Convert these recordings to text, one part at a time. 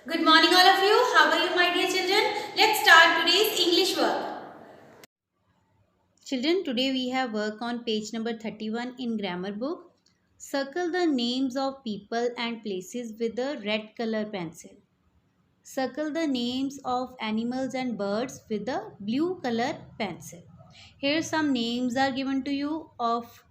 Good morning all of you. How are you my dear children? Let's start today's English work. Children, today we have work on page number 31 in grammar book. Circle the names of people and places with a red color pencil. Circle the names of animals and birds with a blue color pencil. Here some names are given to you of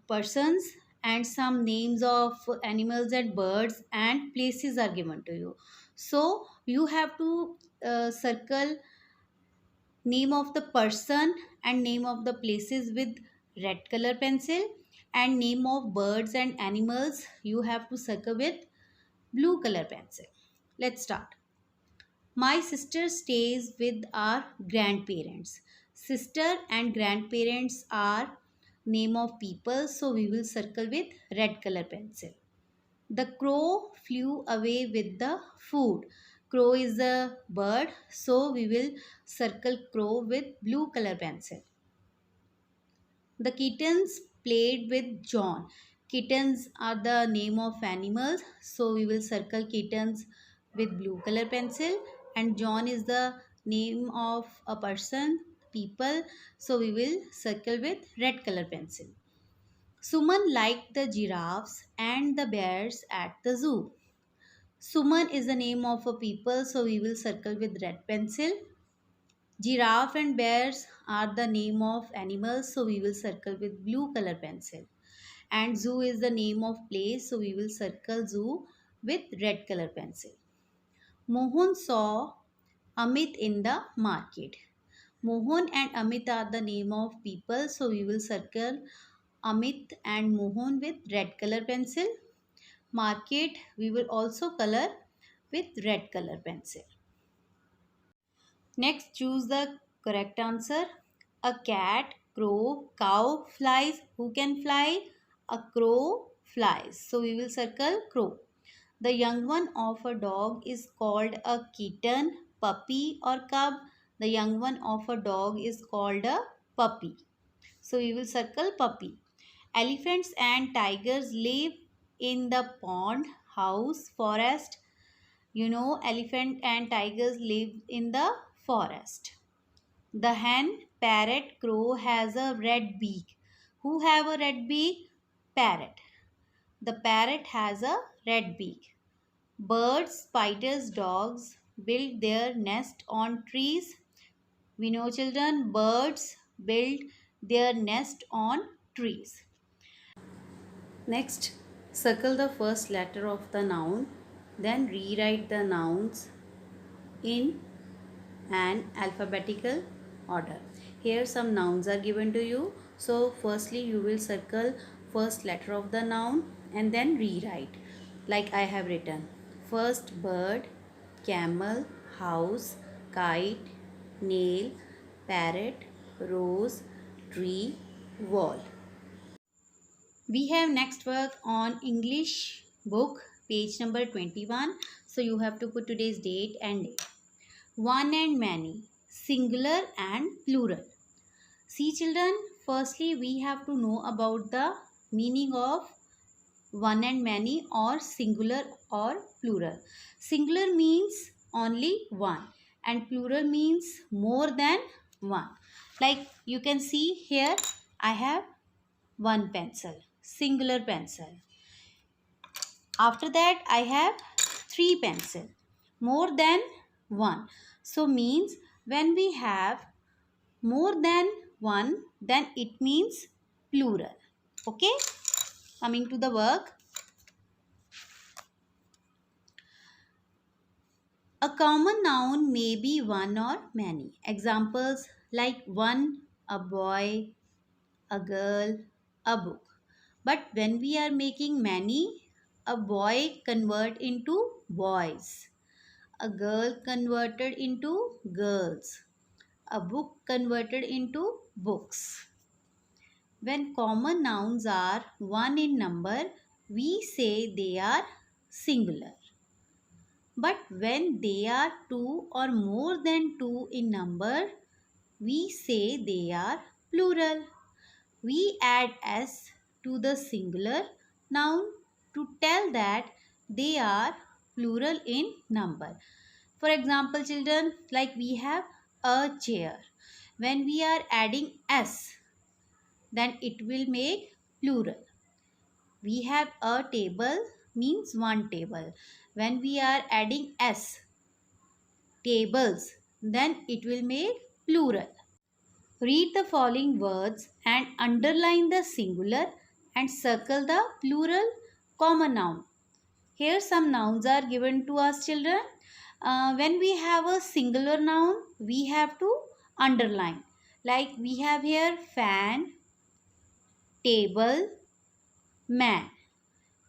persons, and some names of animals and birds and places are given to you. So you have to circle name of the person and name of the places with red color pencil, and name of birds and animals you have to circle with blue color pencil. Let's start. My sister stays with our grandparents. Sister and grandparents are name of people, so we will circle with red color pencil. The crow flew away with the food. Crow is a bird, so we will circle crow with blue color pencil. The kittens played with John. Kittens are the name of animals, so we will circle kittens with blue color pencil. And John is the name of a person, people, so we will circle with red color pencil. Suman liked the giraffes and the bears at the zoo. Suman is the name of a people, so we will circle with red pencil. Giraffe and bears are the name of animals, so we will circle with blue color pencil. And zoo is the name of place, so we will circle zoo with red color pencil. Mohan saw Amit in the market. Mohan and Amit are the name of people, so we will circle Amit and Mohan with red color pencil. Market we will also color with red color pencil. Next, choose the correct answer. A cat, crow, cow flies. Who can fly? A crow flies. So we will circle crow. The young one of a dog is called a kitten, puppy or cub. The young one of a dog is called a puppy. So we will circle puppy. Elephants and tigers live in the pond, house, forest. Elephant and tigers live in the forest. The hen, parrot, crow has a red beak. Who have a red beak? Parrot. The parrot has a red beak. Birds, spiders, dogs build their nest on trees. We know, children, birds build their nest on trees. Next, circle the first letter of the noun, then rewrite the nouns in an alphabetical order. Here some nouns are given to you. So firstly you will circle first letter of the noun and then rewrite like I have written. First, bird, camel, house, kite, nail, parrot, rose, tree, wall. We have next work on English book, page number 21. So you have to put today's date and day. One and many, singular and plural. See children, firstly we have to know about the meaning of one and many or singular or plural. Singular means only one and plural means more than one. Like you can see here, I have one pencil, singular pencil. After that I have three pencil, more than one. So means when we have more than one, then it means plural. Okay, coming to the work. A common noun may be one or many. Examples like one, a boy, a girl, a book. But when we are making many, a boy convert into boys, a girl converted into girls, a book converted into books. When common nouns are one in number, we say they are singular. But when they are two or more than two in number, we say they are plural. We add s to the singular noun to tell that they are plural in number. For example, children, like we have a chair. When we are adding s, then it will make plural. We have a table means one table. When we are adding s, tables, then it will make plural. Read the following words and underline the singular and circle the plural common noun. Here some nouns are given to us, children. When we have a singular noun, we have to underline. Like we have here fan, table, man.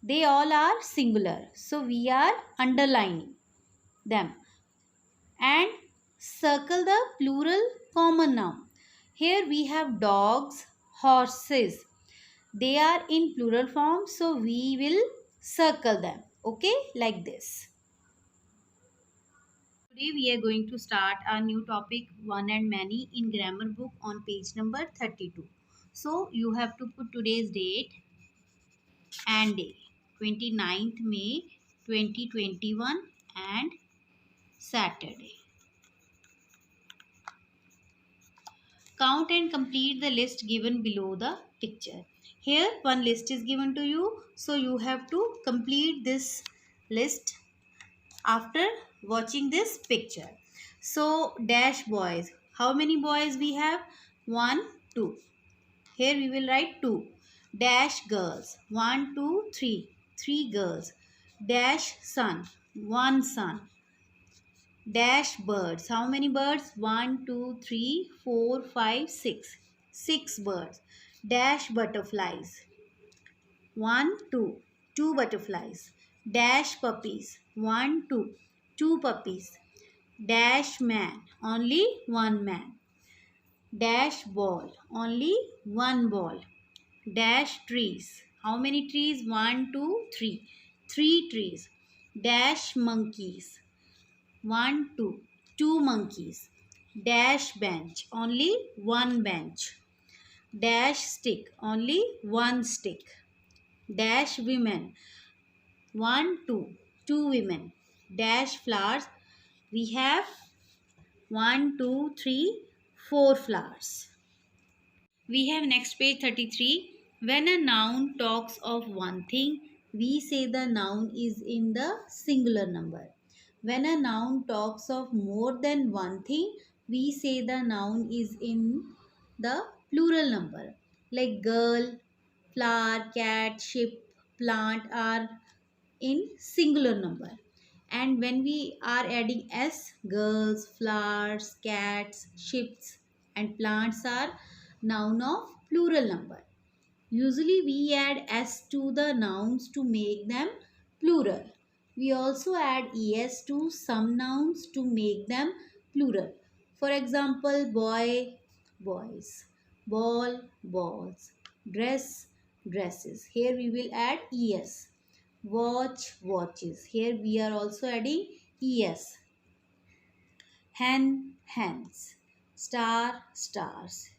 They all are singular. So we are underlining them. And circle the plural common noun. Here we have dogs, horses. They are in plural form, so we will circle them. Okay, like this. Today we are going to start our new topic one and many in grammar book on page number 32. So you have to put today's date and day 29th May 2021 and Saturday. Count and complete the list given below the picture. Here one list is given to you, so you have to complete this list after watching this picture. So dash boys. How many boys we have? 1, 2. Here we will write 2. Dash girls. 1, 2, 3. 3 girls. Dash son. 1 son. Dash birds. How many birds? 1, 2, 3, 4, 5, 6. 6 birds. Dash butterflies. 1, 2. 2 butterflies. Dash puppies. 1, 2. 2 puppies. Dash man. Only 1 man. Dash ball. Only 1 ball. Dash trees. How many trees? 1, 2, 3. 3 trees. Dash monkeys. 1, 2. 2 monkeys. Dash bench. Only 1 bench. Dash stick. Only 1 stick. Dash women. 1, 2. 2 women. Dash flowers. We have 1, 2, 3, 4 flowers. We have next page 33. When a noun talks of one thing, we say the noun is in the singular number. When a noun talks of more than one thing, we say the noun is in the plural number. Like girl, flower, cat, ship, plant are in singular number. And when we are adding s, girls, flowers, cats, ships and plants are noun of plural number. Usually we add s to the nouns to make them plural. We also add es to some nouns to make them plural. For example, boy, boys, ball, balls, dress, dresses. Here we will add es. Watch, watches. Here we are also adding es. Hen, hens. Star, stars.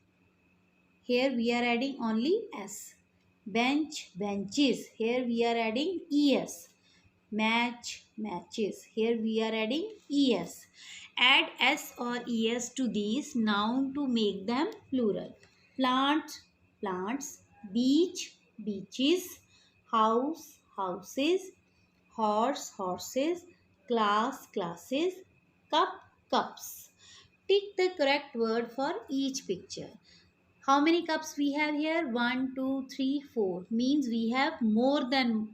Here we are adding only s. Bench, benches. Here we are adding es. Match, matches. Here we are adding es. Add s or es to these noun to make them plural. Plant, plants. Beach, beaches. House, houses. Horse, horses. Class, classes. Cup, cups. Tick the correct word for each picture. How many cups we have here? 1, 2, 3, 4. Means we have more than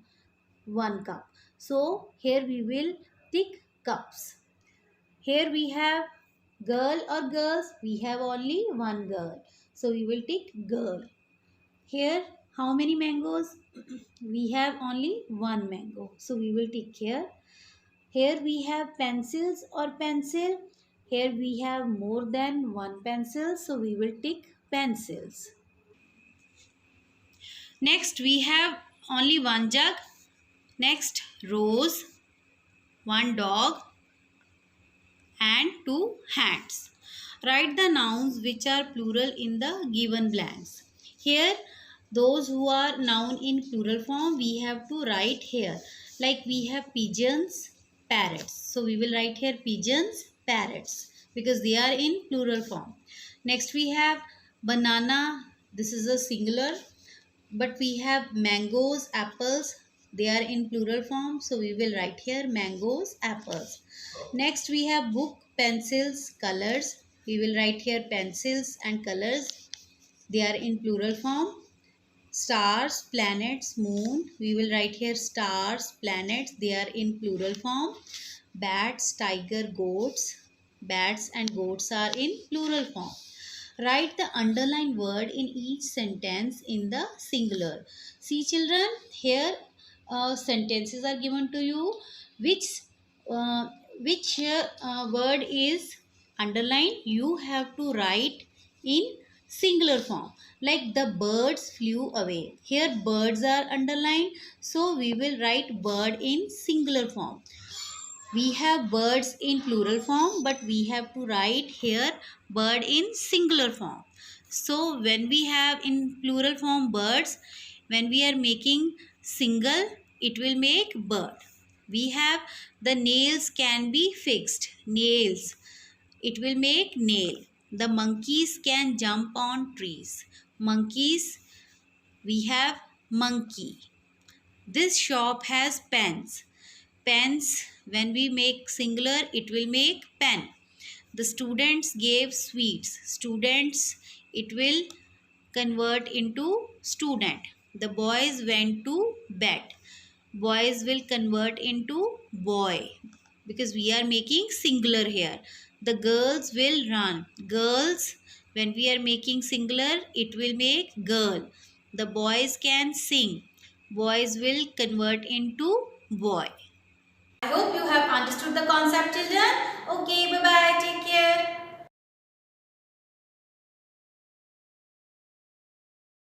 1 cup. So here we will tick cups. Here we have girl or girls. We have only 1 girl. So we will tick girl. Here how many mangoes? We have only 1 mango. So we will tick here. Here we have pencils or pencil. Here we have more than 1 pencil. So we will tick pencils. Next we have only 1 jug. Next rose, 1 dog and 2 hands. Write the nouns which are plural in the given blanks. Here those who are noun in plural form we have to write here. Like we have pigeons, parrots. So we will write here pigeons, parrots, because they are in plural form. Next we have banana. This is a singular, but we have mangoes, apples. They are in plural form, so we will write here mangoes, apples. Next we have book, pencils, colors. We will write here pencils and colors. They are in plural form. Stars, planets, moon. We will write here stars, planets. They are in plural form. Bats, tiger, goats. Bats and goats are in plural form. Write the underlined word in each sentence in the singular. See children, here sentences are given to you. Which uh, word is underlined? You have to write in singular form. Like the birds flew away. Here birds are underlined. So we will write bird in singular form. We have birds in plural form, but we have to write here bird in singular form. So when we have in plural form birds, when we are making single, it will make bird. We have the nails can be fixed. Nails. It will make nail. The monkeys can jump on trees. Monkeys. We have monkey. This shop has pens. Pens, when we make singular, it will make pen. The students gave sweets. Students, it will convert into student. The boys went to bed. Boys will convert into boy, because we are making singular here. The girls will run. Girls, when we are making singular, it will make girl. The boys can sing. Boys will convert into boy. I hope you have understood the concept, children. Okay, bye-bye.